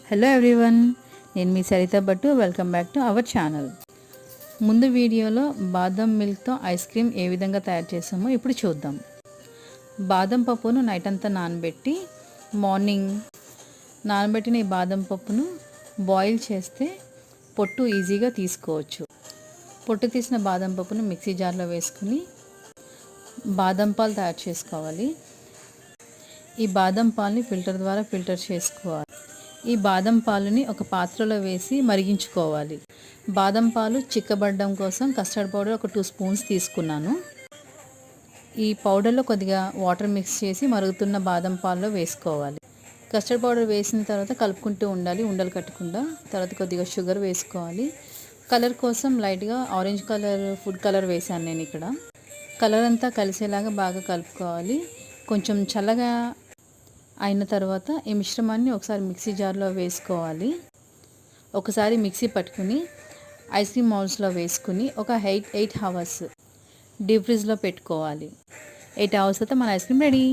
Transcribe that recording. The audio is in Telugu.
హలో ఎవ్రీవన్, నేను మీ Saritha Bhattu. Welcome back to our channel. ముందు వీడియోలో బాదం మిల్క్తో ఐస్ క్రీమ్ ఏ విధంగా తయారు చేసామో ఇప్పుడు చూద్దాం. బాదం పప్పును నైట్ అంతా నానబెట్టి మార్నింగ్ నానబెట్టిన ఈ బాదం పప్పును బాయిల్ చేస్తే పొట్టు ఈజీగా తీసుకోవచ్చు. పొట్టు తీసిన బాదం పప్పును మిక్సీ జార్లో వేసుకుని బాదం పాలు తయారు చేసుకోవాలి. ఈ బాదం పాలని ఫిల్టర్ ద్వారా ఫిల్టర్ చేసుకోవాలి. ఈ బాదం పాలని ఒక పాత్రలో వేసి మరిగించుకోవాలి. బాదం పాలు చిక్కబడడం కోసం కస్టర్డ్ పౌడర్ ఒక 2 స్పూన్స్ తీసుకున్నాను. ఈ పౌడర్లో కొద్దిగా వాటర్ మిక్స్ చేసి మరుగుతున్న బాదం పాలలో వేసుకోవాలి. కస్టర్డ్ పౌడర్ వేసిన తర్వాత కలుపుకుంటూ ఉండాలి, ఉండలు కట్టకుండా. తర్వాత కొద్దిగా షుగర్ వేసుకోవాలి. కలర్ కోసం లైట్గా ఆరెంజ్ కలర్ ఫుడ్ కలర్ వేసాను నేను ఇక్కడ. కలర్ అంతా కలిసేలాగా బాగా కలుపుకోవాలి. కొంచెం చల్లగా అయిన తర్వాత ఈ మిశ్రమాన్ని ఒకసారి మిక్సీ జార్లో వేసుకోవాలి. ఒకసారి మిక్సీ పట్టుకుని ఐస్ క్రీమ్ మౌల్స్లో వేసుకుని ఒక 8 అవర్స్ డీప్ ఫ్రిడ్జ్లో పెట్టుకోవాలి. 8 అవర్స్ తర్వాత మన ఐస్ క్రీమ్ రెడీ.